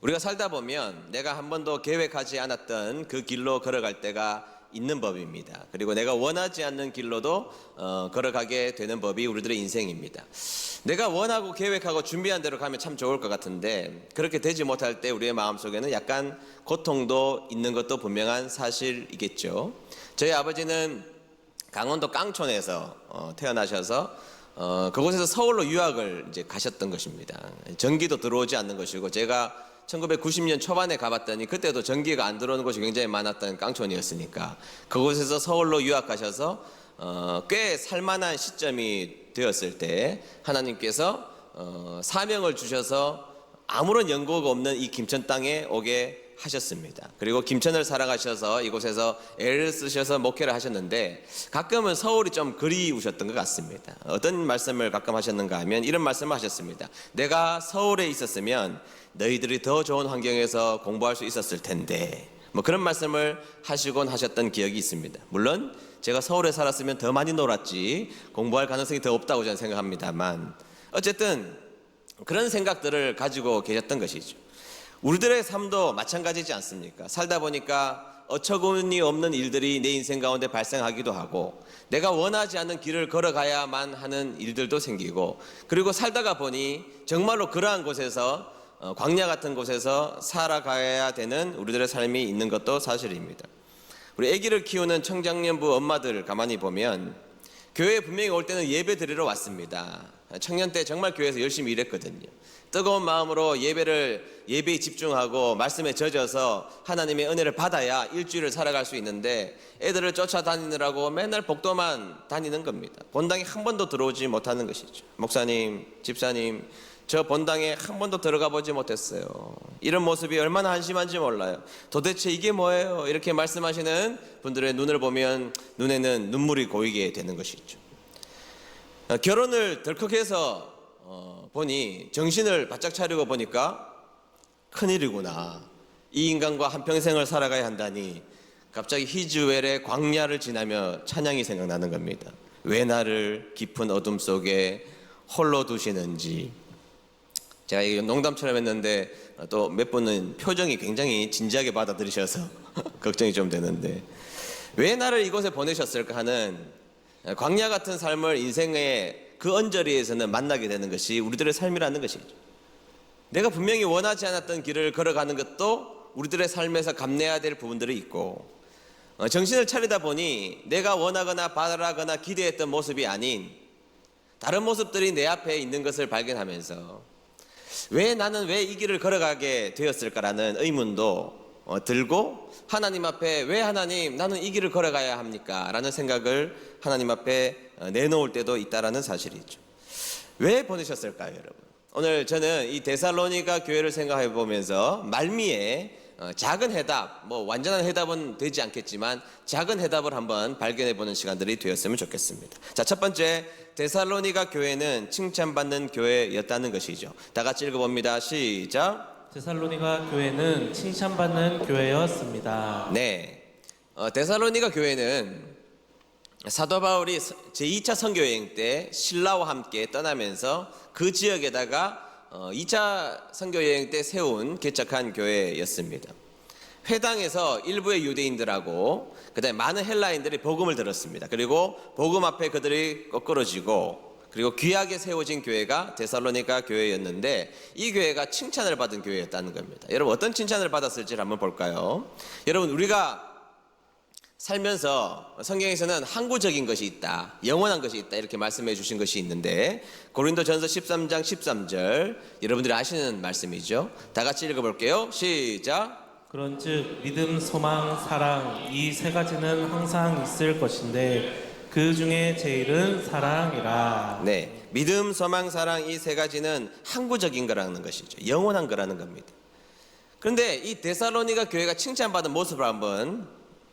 우리가 살다 보면 내가 한 번도 계획하지 않았던 그 길로 걸어갈 때가 있는 법입니다. 그리고 내가 원하지 않는 길로도 걸어가게 되는 법이 우리들의 인생입니다. 내가 원하고 계획하고 준비한 대로 가면 참 좋을 것 같은데 그렇게 되지 못할 때 우리의 마음속에는 약간 고통도 있는 것도 분명한 사실이겠죠. 저희 아버지는 강원도 깡촌에서 태어나셔서 그곳에서 서울로 유학을 이제 가셨던 것입니다. 전기도 들어오지 않는 것이고, 제가 1990년 초반에 가봤더니 그때도 전기가 안 들어오는 곳이 굉장히 많았던 깡촌이었으니까 그곳에서 서울로 유학 가셔서 꽤 살만한 시점이 되었을 때 하나님께서 사명을 주셔서 아무런 연고가 없는 이 김천 땅에 오게 하셨습니다. 그리고 김천을 사랑하셔서 이곳에서 애를 쓰셔서 목회를 하셨는데 가끔은 서울이 좀 그리우셨던 것 같습니다. 어떤 말씀을 가끔 하셨는가 하면 이런 말씀을 하셨습니다. 내가 서울에 있었으면 너희들이 더 좋은 환경에서 공부할 수 있었을 텐데, 뭐 그런 말씀을 하시곤 하셨던 기억이 있습니다. 물론 제가 서울에 살았으면 더 많이 놀았지 공부할 가능성이 더 없다고 저는 생각합니다만, 어쨌든 그런 생각들을 가지고 계셨던 것이죠. 우리들의 삶도 마찬가지지 않습니까? 살다 보니까 어처구니 없는 일들이 내 인생 가운데 발생하기도 하고, 내가 원하지 않는 길을 걸어가야만 하는 일들도 생기고, 그리고 살다가 보니 정말로 그러한 곳에서 광야 같은 곳에서 살아가야 되는 우리들의 삶이 있는 것도 사실입니다. 우리 아기를 키우는 청장년부 엄마들 가만히 보면 교회에 분명히 올 때는 예배 드리러 왔습니다. 청년 때 정말 교회에서 열심히 일했거든요. 뜨거운 마음으로 예배에 집중하고 말씀에 젖어서 하나님의 은혜를 받아야 일주일을 살아갈 수 있는데, 애들을 쫓아다니느라고 맨날 복도만 다니는 겁니다. 본당에 한 번도 들어오지 못하는 것이죠. 목사님, 집사님, 저 본당에 한 번도 들어가 보지 못했어요. 이런 모습이 얼마나 한심한지 몰라요. 도대체 이게 뭐예요? 이렇게 말씀하시는 분들의 눈을 보면 눈에는 눈물이 고이게 되는 것이죠. 결혼을 덜컥해서 보니, 정신을 바짝 차리고 보니까 큰일이구나. 이 인간과 한평생을 살아가야 한다니 갑자기 히즈웰의 광야를 지나며 찬양이 생각나는 겁니다. 왜 나를 깊은 어둠 속에 홀로 두시는지. 제가 이거 농담처럼 했는데 또 몇 분은 표정이 굉장히 진지하게 받아들이셔서 걱정이 좀 되는데, 왜 나를 이곳에 보내셨을까 하는 광야 같은 삶을 인생의 그 언저리에서는 만나게 되는 것이 우리들의 삶이라는 것이죠. 내가 분명히 원하지 않았던 길을 걸어가는 것도 우리들의 삶에서 감내해야 될 부분들이 있고, 정신을 차리다 보니 내가 원하거나 바라거나 기대했던 모습이 아닌 다른 모습들이 내 앞에 있는 것을 발견하면서 나는 왜 이 길을 걸어가게 되었을까라는 의문도 들고, 하나님 앞에 왜 하나님 나는 이 길을 걸어가야 합니까? 라는 생각을 하나님 앞에 내놓을 때도 있다라는 사실이죠. 왜 보내셨을까요, 여러분? 오늘 저는 이 데살로니가 교회를 생각해 보면서 말미에 작은 해답, 뭐 완전한 해답은 되지 않겠지만 작은 해답을 한번 발견해 보는 시간들이 되었으면 좋겠습니다. 자, 첫 번째, 데살로니가 교회는 칭찬받는 교회였다는 것이죠. 다 같이 읽어봅니다. 시작. 데살로니가 교회는 칭찬받는 교회였습니다. 네, 데살로니가 교회는 사도 바울이 제2차 선교여행 때 신라와 함께 떠나면서 그 지역에다가 2차 선교여행 때 개척한 교회였습니다. 회당에서 일부의 유대인들하고 그다음에 많은 헬라인들이 복음을 들었습니다. 그리고 복음 앞에 그들이 거꾸러지고, 그리고 귀하게 세워진 교회가 데살로니가 교회였는데, 이 교회가 칭찬을 받은 교회였다는 겁니다. 여러분, 어떤 칭찬을 받았을지 한번 볼까요? 여러분, 우리가 살면서 성경에서는 항구적인 것이 있다, 영원한 것이 있다, 이렇게 말씀해 주신 것이 있는데, 고린도전서 13장 13절 여러분들이 아시는 말씀이죠. 다 같이 읽어볼게요. 시작. 그런즉 믿음, 소망, 사랑 이 세 가지는 항상 있을 것인데 그 중에 제일은 사랑이라. 네, 믿음, 소망, 사랑 이 세 가지는 항구적인 거라는 것이죠. 영원한 거라는 겁니다. 그런데 이 데살로니가 교회가 칭찬받은 모습을 한번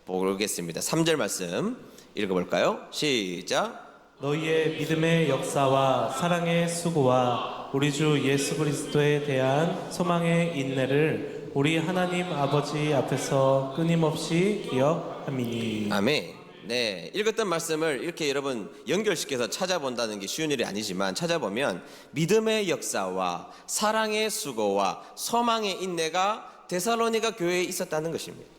보겠습니다. 3절 말씀 읽어볼까요? 시작. 너희의 믿음의 역사와 사랑의 수고와 우리 주 예수 그리스도에 대한 소망의 인내를 우리 하나님 아버지 앞에서 끊임없이 기억함이니. 아멘. 네, 읽었던 말씀을 이렇게 여러분 연결시켜서 찾아본다는 게 쉬운 일이 아니지만 찾아보면 믿음의 역사와 사랑의 수고와 소망의 인내가 데살로니가 교회에 있었다는 것입니다.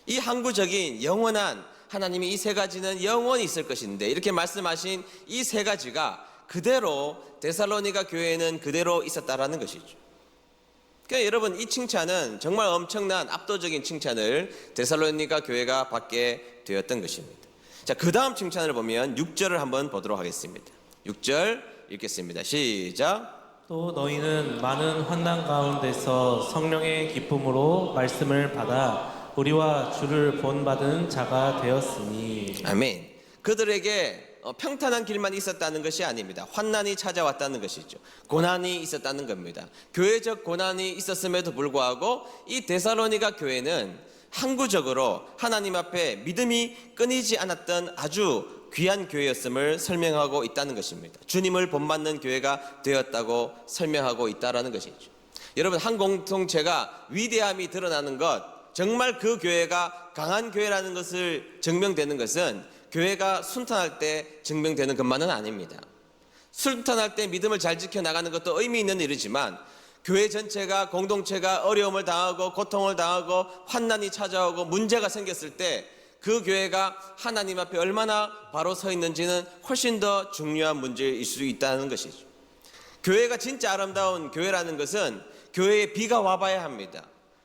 이 항구적인 영원한 하나님이 이 세 가지는 영원히 있을 것인데 이렇게 말씀하신 이 세 가지가 그대로 데살로니가 교회에는 그대로 있었다라는 것이죠. 그러니까 여러분 이 칭찬은 정말 엄청난 압도적인 칭찬을 데살로니가 교회가 받게 되었던 것입니다. 자, 그 다음 칭찬을 보면 6절을 한번 보도록 하겠습니다. 6절 읽겠습니다. 시작. 또 너희는 많은 환난 가운데서 성령의 기쁨으로 말씀을 받아 우리와 주를 본받은 자가 되었으니. 아멘. 그들에게 평탄한 길만 있었다는 것이 아닙니다. 환난이 찾아왔다는 것이죠. 고난이 있었다는 겁니다. 교회적 고난이 있었음에도 불구하고 이 데살로니가 교회는 항구적으로 하나님 앞에 믿음이 끊이지 않았던 아주 귀한 교회였음을 설명하고 있다는 것입니다. 주님을 본받는 교회가 되었다고 설명하고 있다는 것이죠. 여러분, 한 공동체가 위대함이 드러나는 것, 정말 그 교회가 강한 교회라는 것을 증명되는 것은 교회가 순탄할 때 증명되는 것만은 아닙니다. 순탄할 때 믿음을 잘 지켜나가는 것도 의미 있는 일이지만 교회 전체가 공동체가 어려움을 당하고 고통을 당하고 환난이 찾아오고 문제가 생겼을 때 그 교회가 하나님 앞에 얼마나 바로 서 있는지는 훨씬 더 중요한 문제일 수 있다는 것이죠. 교회가 진짜 아름다운 교회라는 것은 교회에 비가 와봐야 합니다.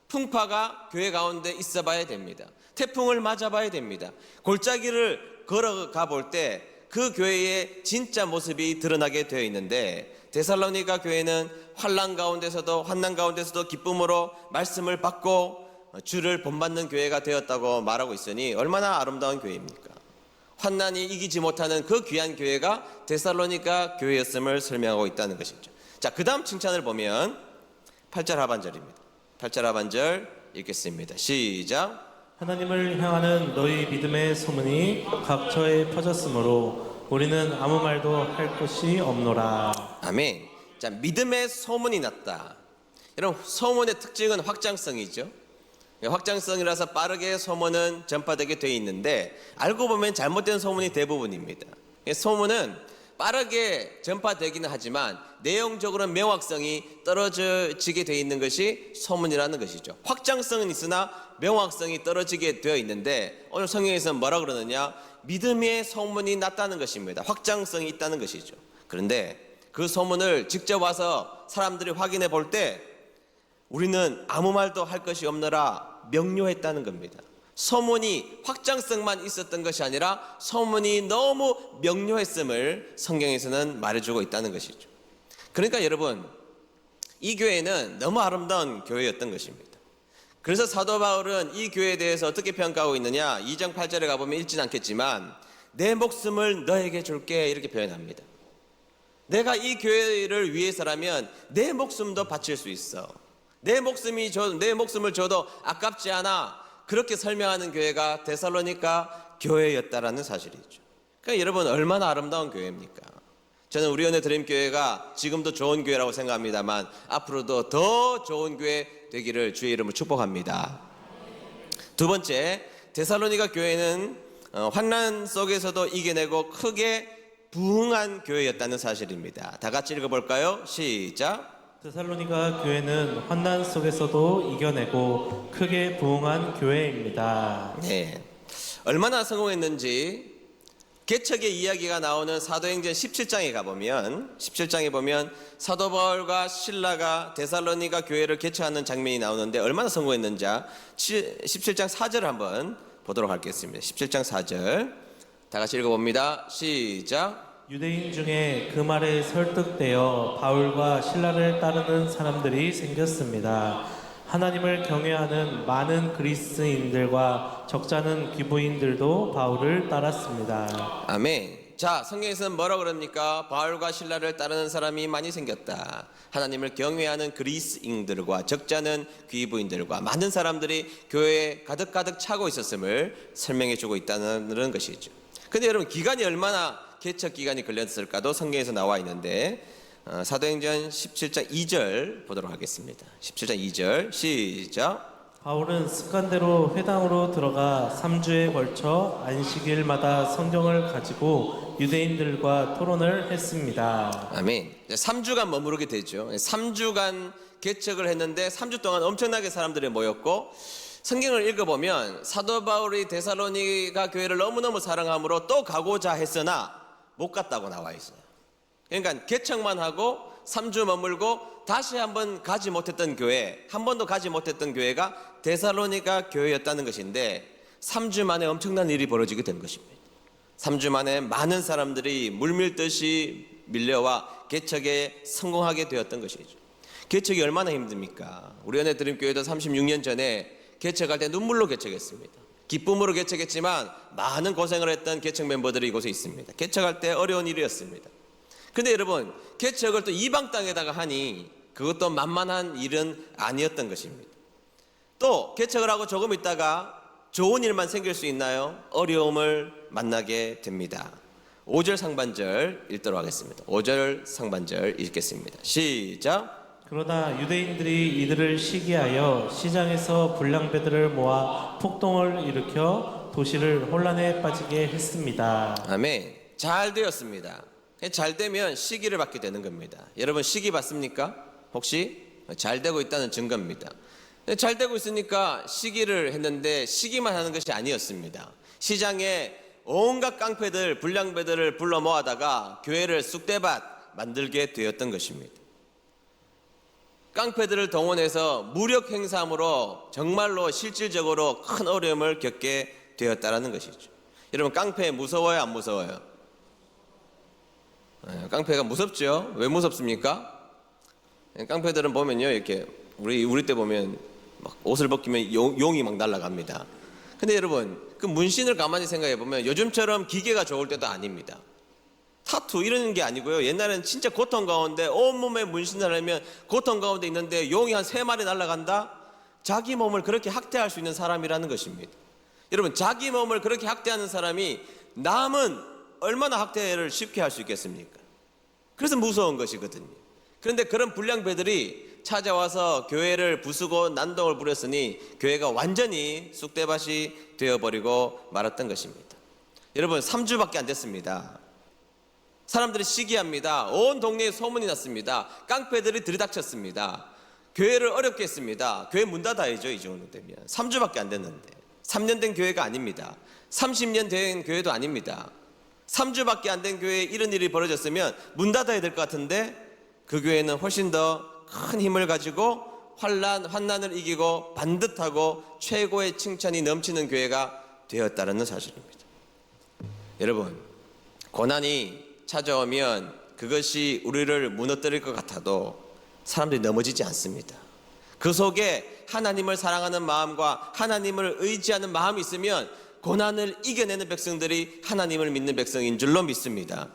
풍파가 교회 가운데 있어 봐야 됩니다. 태풍을 맞아봐야 됩니다. 골짜기를 걸어가 볼 때 그 교회의 진짜 모습이 드러나게 되어 있는데 데살로니가 교회는 환난 가운데서도 기쁨으로 말씀을 받고 주를 본받는 교회가 되었다고 말하고 있으니 얼마나 아름다운 교회입니까? 환난이 이기지 못하는 그 귀한 교회가 데살로니가 교회였음을 설명하고 있다는 것이죠. 자, 그 다음 칭찬을 보면 8절 하반절입니다. 8절 하반절 읽겠습니다. 시작. 하나님을 향하는 너희 믿음의 소문이 각처에 퍼졌으므로 우리는 아무 말도 할 것이 없노라. 아멘. 자, 믿음의 소문이 났다. 여러분, 소문의 특징은 확장성이죠. 확장성이라서 빠르게 소문은 전파되게 되어 있는데 알고 보면 잘못된 소문이 대부분입니다. 소문은 빠르게 전파되기는 하지만 내용적으로는 명확성이 떨어지게 되어 있는 것이 소문이라는 것이죠. 확장성은 있으나 명확성이 떨어지게 되어 있는데 오늘 성경에서는 뭐라 그러느냐? 믿음의 소문이 났다는 것입니다. 확장성이 있다는 것이죠. 그런데 그 소문을 직접 와서 사람들이 확인해 볼 때 우리는 아무 말도 할 것이 없느라 명료했다는 겁니다. 소문이 확장성만 있었던 것이 아니라 소문이 너무 명료했음을 성경에서는 말해주고 있다는 것이죠. 그러니까 여러분, 이 교회는 너무 아름다운 교회였던 것입니다. 그래서 사도 바울은 이 교회에 대해서 어떻게 평가하고 있느냐? 2장 8절에 가보면 읽진 않겠지만 내 목숨을 너에게 줄게 이렇게 표현합니다. 내가 이 교회를 위해서라면 내 목숨도 바칠 수 있어. 내 목숨을 줘도 아깝지 않아. 그렇게 설명하는 교회가 데살로니가 교회였다라는 사실이죠. 그러니까 여러분, 얼마나 아름다운 교회입니까? 저는 우리 은혜 드림 교회가 지금도 좋은 교회라고 생각합니다만 앞으로도 더 좋은 교회 되기를 주의 이름으로 축복합니다. 두 번째, 데살로니가 교회는 환난 속에서도 이겨내고 크게 부흥한 교회였다는 사실입니다. 다 같이 읽어볼까요? 시작. 데살로니가 교회는 환난 속에서도 이겨내고 크게 부흥한 교회입니다. 네, 얼마나 성공했는지 개척의 이야기가 나오는 사도행전 17장에 가보면 17장에 보면 사도 바울과 실라가 데살로니가 교회를 개척하는 장면이 나오는데 얼마나 성공했는지 17장 4절을 한번 보도록 하겠습니다. 17장 4절 다 같이 읽어봅니다. 시작. 유대인 중에 그 말에 설득되어 바울과 신라를 따르는 사람들이 생겼습니다. 하나님을 경외하는 많은 그리스인들과 적잖은 귀부인들도 바울을 따랐습니다. 아멘. 자, 성경에서는 뭐라고 그럽니까? 바울과 신라를 따르는 사람이 많이 생겼다. 하나님을 경외하는 그리스인들과 적잖은 귀부인들과 많은 사람들이 교회에 가득 차고 있었음을 설명해주고 있다는 것이죠. 근데 여러분, 기간이 얼마나 개척 기간이 걸렸을까도 성경에서 나와 있는데 사도행전 17장 2절 보도록 하겠습니다. 17장 2절 시작. 바울은 습관대로 회당으로 들어가 3주에 걸쳐 안식일마다 성경을 가지고 유대인들과 토론을 했습니다. 아멘. 3주간 머무르게 되죠. 3주간 개척을 했는데 3주 동안 엄청나게 사람들이 모였고, 성경을 읽어보면 사도 바울이 데살로니가 교회를 너무너무 사랑함으로 또 가고자 했으나 못 갔다고 나와 있어요. 그러니까 개척만 하고 3주 머물고 다시 한번 가지 못했던 교회, 한 번도 가지 못했던 교회가 데살로니가 교회였다는 것인데, 3주 만에 엄청난 일이 벌어지게 된 것입니다. 3주 만에 많은 사람들이 물밀듯이 밀려와 개척에 성공하게 되었던 것이죠. 개척이 얼마나 힘듭니까? 우리 은혜드림교회도 36년 전에 개척할 때 눈물로 개척했습니다. 기쁨으로 개척했지만 많은 고생을 했던 개척 멤버들이 이곳에 있습니다. 개척할 때 어려운 일이었습니다. 근데 여러분, 개척을 또 이방 땅에다가 하니 그것도 만만한 일은 아니었던 것입니다. 또 개척을 하고 조금 있다가 좋은 일만 생길 수 있나요? 어려움을 만나게 됩니다. 5절 상반절 읽도록 하겠습니다. 5절 상반절 읽겠습니다. 시작. 그러나 유대인들이 이들을 시기하여 시장에서 불량배들을 모아 폭동을 일으켜 도시를 혼란에 빠지게 했습니다. 아멘. 잘 되었습니다. 잘 되면 시기를 받게 되는 겁니다. 여러분, 시기 받습니까? 혹시? 잘 되고 있다는 증거입니다. 잘 되고 있으니까 시기를 했는데 시기만 하는 것이 아니었습니다. 시장에 온갖 깡패들, 불량배들을 불러 모아다가 교회를 쑥대밭 만들게 되었던 것입니다. 깡패들을 동원해서 무력 행사함으로 정말로 실질적으로 큰 어려움을 겪게 되었다는 것이죠. 여러분, 깡패 무서워요, 안 무서워요? 깡패가 무섭죠? 왜 무섭습니까? 깡패들은 보면요, 이렇게 우리 때 보면 막 옷을 벗기면 용이 막 날아갑니다. 근데 여러분, 그 문신을 가만히 생각해 보면 요즘처럼 기계가 좋을 때도 아닙니다. 타투 이런 게 아니고요. 옛날에는 진짜 고통 가운데 온몸에 문신을 하면 고통 가운데 있는데 용이 한 3마리 날아간다? 자기 몸을 그렇게 학대할 수 있는 사람이라는 것입니다. 여러분, 자기 몸을 그렇게 학대하는 사람이 남은 얼마나 학대를 쉽게 할 수 있겠습니까? 그래서 무서운 것이거든요. 그런데 그런 불량배들이 찾아와서 교회를 부수고 난동을 부렸으니 교회가 완전히 쑥대밭이 되어버리고 말았던 것입니다. 여러분, 3주밖에 안 됐습니다. 사람들이 시기합니다. 온 동네에 소문이 났습니다. 깡패들이 들이닥쳤습니다. 교회를 어렵게 했습니다. 교회 문 닫아야죠, 이 정도 되면. 3주밖에 안 됐는데. 3년 된 교회가 아닙니다. 30년 된 교회도 아닙니다. 3주밖에 안 된 교회에 이런 일이 벌어졌으면 문 닫아야 될 것 같은데, 그 교회는 훨씬 더 큰 힘을 가지고 환난을 이기고 반듯하고 최고의 칭찬이 넘치는 교회가 되었다는 사실입니다. 여러분, 고난이 찾아오면 그것이 우리를 무너뜨릴 것 같아도 사람들이 넘어지지 않습니다. 그 속에 하나님을 사랑하는 마음과 하나님을 의지하는 마음이 있으면 고난을 이겨내는 백성들이 하나님을 믿는 백성인 줄로 믿습니다.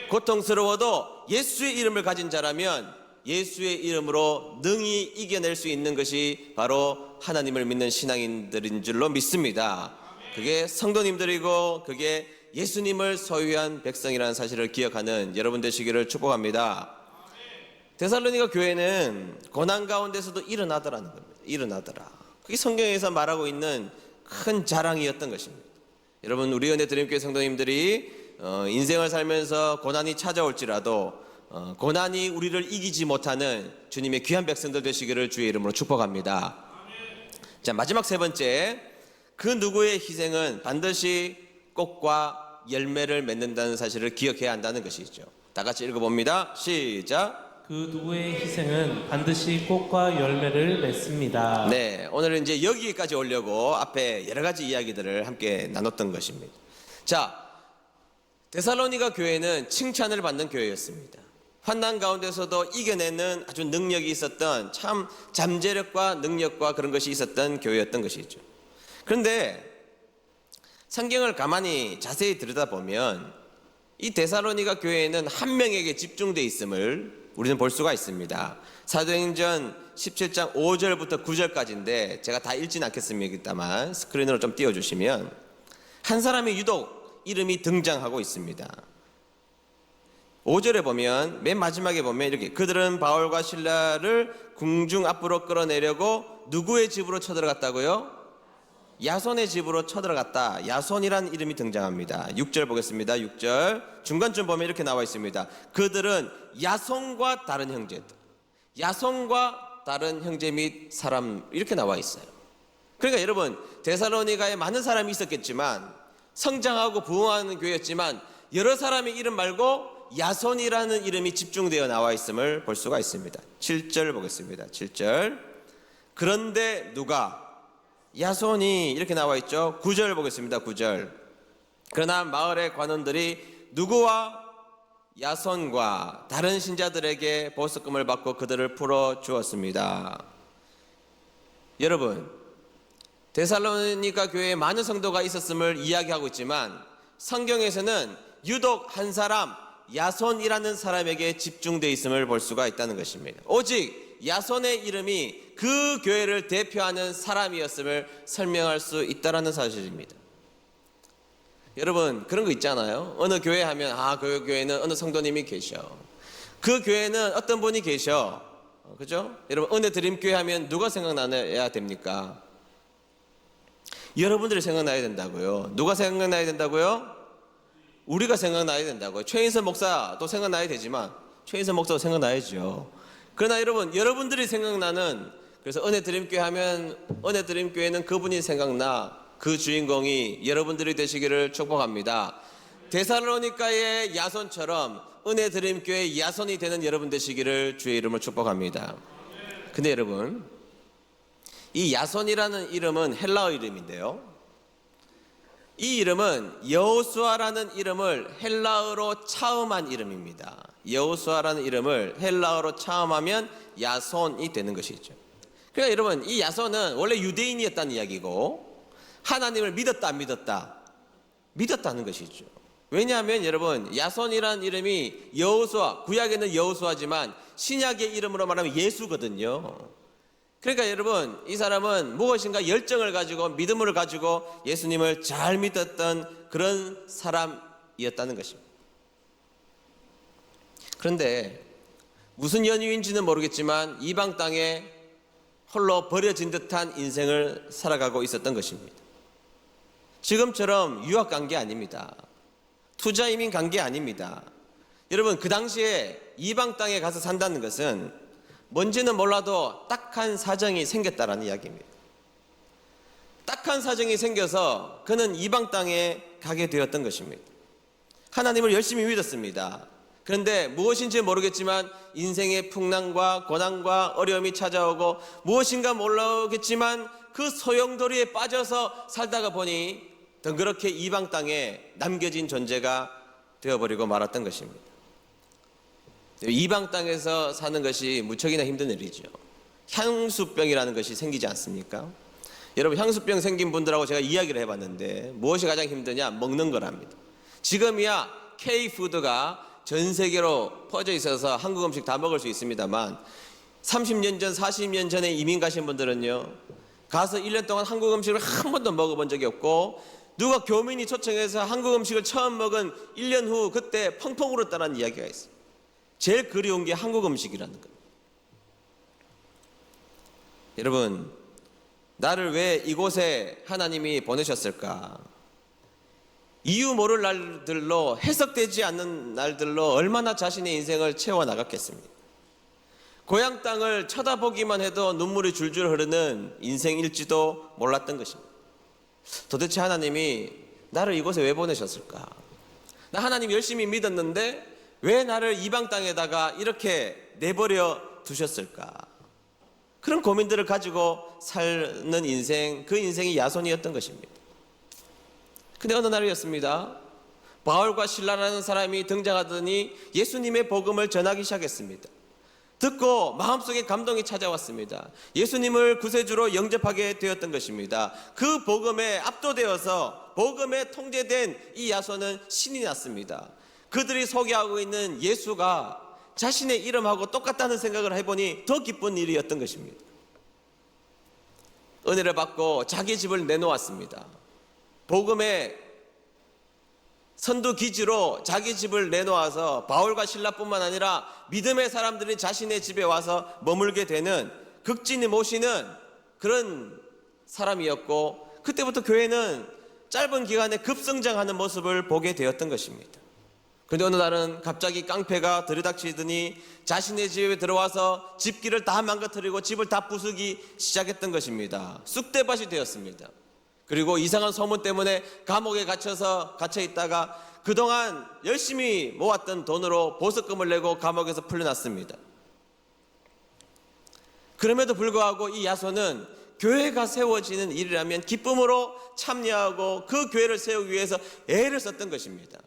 고통스러워도 예수의 이름을 가진 자라면 예수의 이름으로 능히 이겨낼 수 있는 것이 바로 하나님을 믿는 신앙인들인 줄로 믿습니다. 그게 성도님들이고 그게 예수님을 소유한 백성이라는 사실을 기억하는 여러분 되시기를 축복합니다. 데살로니가 교회는 고난 가운데서도 일어나더라는 겁니다. 일어나더라. 그게 성경에서 말하고 있는 큰 자랑이었던 것입니다. 여러분, 우리 은혜드림교회 성도님들이 인생을 살면서 고난이 찾아올지라도 고난이 우리를 이기지 못하는 주님의 귀한 백성들 되시기를 주의 이름으로 축복합니다. 자, 마지막 세 번째, 그 누구의 희생은 반드시 꽃과 열매를 맺는다는 사실을 기억해야 한다는 것이죠. 다 같이 읽어봅니다. 시작. 그 누구의 희생은 반드시 꽃과 열매를 맺습니다. 네, 오늘은 이제 여기까지 오려고 앞에 여러 가지 이야기들을 함께 나눴던 것입니다. 자, 데살로니가 교회는 칭찬을 받는 교회였습니다. 환난 가운데서도 이겨내는 아주 능력이 있었던, 참 잠재력과 능력과 그런 것이 있었던 교회였던 것이죠. 그런데 성경을 가만히 자세히 들여다보면 이 데살로니가 교회에는 한 명에게 집중되어 있음을 우리는 볼 수가 있습니다. 사도행전 17장 5절부터 9절까지인데 제가 다 읽지는 않겠습니다만 스크린으로 좀 띄워주시면 한 사람이 유독 이름이 등장하고 있습니다. 5절에 보면, 맨 마지막에 보면 이렇게, 그들은 바울과 실라를 궁중 앞으로 끌어내려고 누구의 집으로 쳐들어갔다고요? 야손의 집으로 쳐들어갔다. 야손이라는 이름이 등장합니다. 6절 보겠습니다. 6절 중간쯤 보면 이렇게 나와 있습니다. 그들은 야손과 다른 형제들, 야손과 다른 형제 및 사람, 이렇게 나와 있어요. 그러니까 여러분, 데살로니가에 많은 사람이 있었겠지만, 성장하고 부흥하는 교회였지만, 여러 사람의 이름 말고 야손이라는 이름이 집중되어 나와 있음을 볼 수가 있습니다. 7절 보겠습니다. 7절 그런데 누가, 야손이 이렇게 나와 있죠. 9절 보겠습니다. 9절 그러나 마을의 관원들이 누구와 야손과 다른 신자들에게 보석금을 받고 그들을 풀어 주었습니다. 여러분, 데살로니가 교회에 많은 성도가 있었음을 이야기하고 있지만 성경에서는 유독 한 사람, 야손이라는 사람에게 집중되어 있음을 볼 수가 있다는 것입니다. 오직 야손의 이름이 그 교회를 대표하는 사람이었음을 설명할 수 있다는 사실입니다. 여러분, 그런 거 있잖아요. 어느 교회 하면 그 교회는 어느 성도님이 계셔. 그 교회는 어떤 분이 계셔. 그죠? 여러분, 은혜 드림교회 하면 누가 생각나야 됩니까? 여러분들이 생각나야 된다고요. 누가 생각나야 된다고요? 우리가 생각나야 된다고요. 최인선 목사도 생각나야 되지만 최인선 목사도 생각나야죠. 그러나 여러분들이 생각나는, 그래서 은혜 드림교회 하면 은혜 드림교회는 그분이 생각나, 그 주인공이 여러분들이 되시기를 축복합니다. 데살로니가의 야손처럼 은혜 드림교회의 야손이 되는 여러분 되시기를 주의 이름으로 축복합니다. 근데 여러분, 이 야손이라는 이름은 헬라어 이름인데요, 이 이름은 여호수아라는 이름을 헬라어로 차음한 이름입니다. 여호수아라는 이름을 헬라어로 차음하면 야손이 되는 것이죠. 그러니까 여러분, 이 야손은 원래 유대인이었다는 이야기고, 하나님을 믿었다 안 믿었다? 믿었다는 것이죠. 왜냐하면 여러분, 야손이라는 이름이 여호수아, 구약에는 여호수아지만 신약의 이름으로 말하면 예수거든요. 그러니까 여러분, 이 사람은 무엇인가 열정을 가지고 믿음을 가지고 예수님을 잘 믿었던 그런 사람이었다는 것입니다. 그런데 무슨 연유인지는 모르겠지만 이방 땅에 홀로 버려진 듯한 인생을 살아가고 있었던 것입니다. 지금처럼 유학 간 게 아닙니다. 투자 이민 간 게 아닙니다. 여러분, 그 당시에 이방 땅에 가서 산다는 것은 뭔지는 몰라도 딱한 사정이 생겼다라는 이야기입니다. 딱한 사정이 생겨서 그는 이방 땅에 가게 되었던 것입니다. 하나님을 열심히 믿었습니다. 그런데 무엇인지 모르겠지만 인생의 풍랑과 고난과 어려움이 찾아오고, 무엇인가 모르겠지만 그 소용돌이에 빠져서 살다가 보니 덩그렇게 이방 땅에 남겨진 존재가 되어버리고 말았던 것입니다. 이방 땅에서 사는 것이 무척이나 힘든 일이죠. 향수병이라는 것이 생기지 않습니까? 여러분, 향수병 생긴 분들하고 제가 이야기를 해봤는데 무엇이 가장 힘드냐? 먹는 거랍니다. 지금이야 K푸드가 전 세계로 퍼져 있어서 한국 음식 다 먹을 수 있습니다만 30년 전, 40년 전에 이민 가신 분들은요, 가서 1년 동안 한국 음식을 한 번도 먹어본 적이 없고, 누가 교민이 초청해서 한국 음식을 처음 먹은 1년 후 그때 펑펑 울었다는 이야기가 있어요. 제일 그리운 게 한국 음식이라는 겁니다. 여러분, 나를 왜 이곳에 하나님이 보내셨을까? 이유 모를 날들로, 해석되지 않는 날들로 얼마나 자신의 인생을 채워나갔겠습니까? 고향 땅을 쳐다보기만 해도 눈물이 줄줄 흐르는 인생일지도 몰랐던 것입니다. 도대체 하나님이 나를 이곳에 왜 보내셨을까? 나 하나님 열심히 믿었는데 왜 나를 이방 땅에다가 이렇게 내버려 두셨을까? 그런 고민들을 가지고 사는 인생, 그 인생이 야손이었던 것입니다. 근데 어느 날이었습니다. 바울과 실라라는 사람이 등장하더니 예수님의 복음을 전하기 시작했습니다. 듣고 마음속에 감동이 찾아왔습니다. 예수님을 구세주로 영접하게 되었던 것입니다. 그 복음에 압도되어서 복음에 통제된 이 야손은 신이 났습니다. 그들이 소개하고 있는 예수가 자신의 이름하고 똑같다는 생각을 해보니 더 기쁜 일이었던 것입니다. 은혜를 받고 자기 집을 내놓았습니다. 복음의 선두기지로 자기 집을 내놓아서 바울과 실라뿐만 아니라 믿음의 사람들이 자신의 집에 와서 머물게 되는, 극진히 모시는 그런 사람이었고, 그때부터 교회는 짧은 기간에 급성장하는 모습을 보게 되었던 것입니다. 그런데 어느 날은 갑자기 깡패가 들이닥치더니 자신의 집에 들어와서 집기를 다 망가뜨리고 집을 다 부수기 시작했던 것입니다. 쑥대밭이 되었습니다. 그리고 이상한 소문 때문에 감옥에 갇혀 있다가 그동안 열심히 모았던 돈으로 보석금을 내고 감옥에서 풀려났습니다. 그럼에도 불구하고 이 야손은 교회가 세워지는 일이라면 기쁨으로 참여하고 그 교회를 세우기 위해서 애를 썼던 것입니다.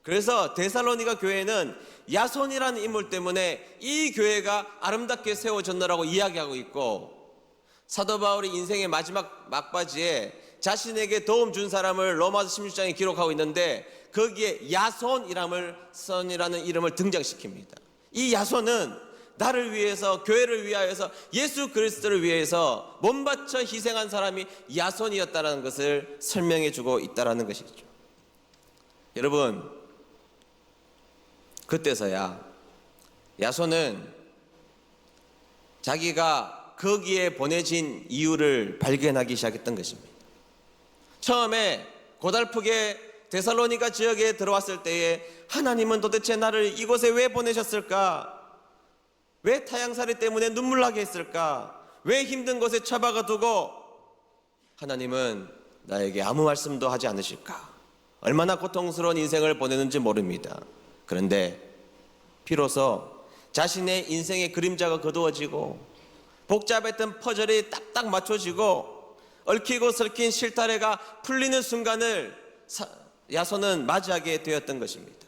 그래서 데살로니가 교회는 야손이라는 인물 때문에 이 교회가 아름답게 세워졌노라고 이야기하고 있고, 사도 바울이 인생의 마지막 막바지에 자신에게 도움 준 사람을 로마서 16장에 기록하고 있는데 거기에 야손이라는 이름을 등장시킵니다. 이 야손은 나를 위해서, 교회를 위하여서, 예수 그리스도를 위해서 몸바쳐 희생한 사람이 야손이었다는 것을 설명해 주고 있다는 것이죠. 여러분, 그때서야 야손은 자기가 거기에 보내진 이유를 발견하기 시작했던 것입니다. 처음에 고달프게 데살로니가 지역에 들어왔을 때에 하나님은 도대체 나를 이곳에 왜 보내셨을까? 왜 타향살이 때문에 눈물 나게 했을까? 왜 힘든 곳에 처박아 두고 하나님은 나에게 아무 말씀도 하지 않으실까? 얼마나 고통스러운 인생을 보내는지 모릅니다. 그런데 비로소 자신의 인생의 그림자가 거두어지고 복잡했던 퍼즐이 딱딱 맞춰지고 얽히고 설킨 실타래가 풀리는 순간을 야손은 맞이하게 되었던 것입니다.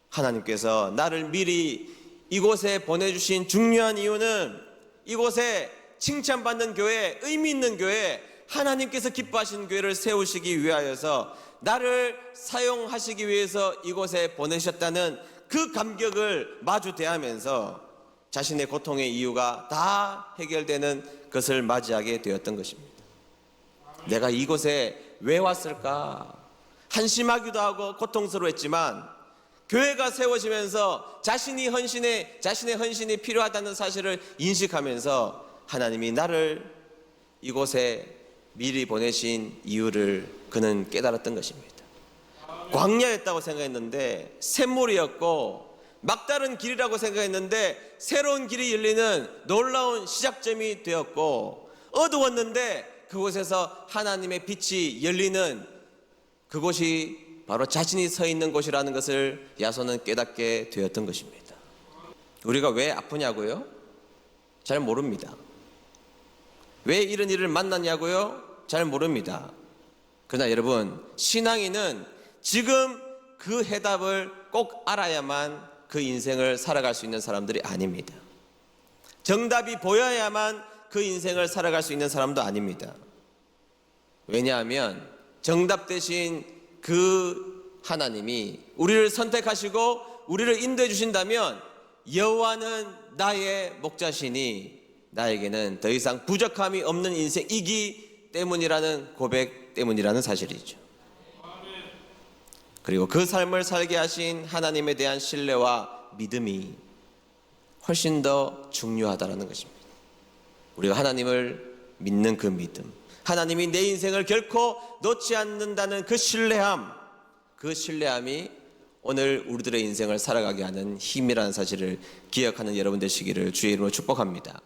하나님께서 나를 미리 이곳에 보내주신 중요한 이유는 이곳에 칭찬받는 교회, 의미 있는 교회, 하나님께서 기뻐하시는 교회를 세우시기 위하여서 나를 사용하시기 위해서 이곳에 보내셨다는 그 감격을 마주 대하면서 자신의 고통의 이유가 다 해결되는 것을 맞이하게 되었던 것입니다. 내가 이곳에 왜 왔을까? 한심하기도 하고 고통스러웠지만 교회가 세워지면서 자신의 헌신이 필요하다는 사실을 인식하면서 하나님이 나를 이곳에 미리 보내신 이유를 그는 깨달았던 것입니다. 광야였다고 생각했는데 샘물이었고, 막다른 길이라고 생각했는데 새로운 길이 열리는 놀라운 시작점이 되었고, 어두웠는데 그곳에서 하나님의 빛이 열리는 그곳이 바로 자신이 서 있는 곳이라는 것을 야손은 깨닫게 되었던 것입니다. 우리가 왜 아프냐고요? 잘 모릅니다. 왜 이런 일을 만났냐고요? 잘 모릅니다. 그러나 여러분, 신앙인은 지금 그 해답을 꼭 알아야만 그 인생을 살아갈 수 있는 사람들이 아닙니다. 정답이 보여야만 그 인생을 살아갈 수 있는 사람도 아닙니다. 왜냐하면 정답 대신 그 하나님이 우리를 선택하시고 우리를 인도해 주신다면 여호와는 나의 목자시니 나에게는 더 이상 부족함이 없는 인생이기 때문이라는 고백 때문이라는 사실이죠. 그리고 그 삶을 살게 하신 하나님에 대한 신뢰와 믿음이 훨씬 더 중요하다는 것입니다. 우리가 하나님을 믿는 그 믿음, 하나님이 내 인생을 결코 놓지 않는다는 그 신뢰함이 오늘 우리들의 인생을 살아가게 하는 힘이라는 사실을 기억하는 여러분 되시기를 주의 이름으로 축복합니다.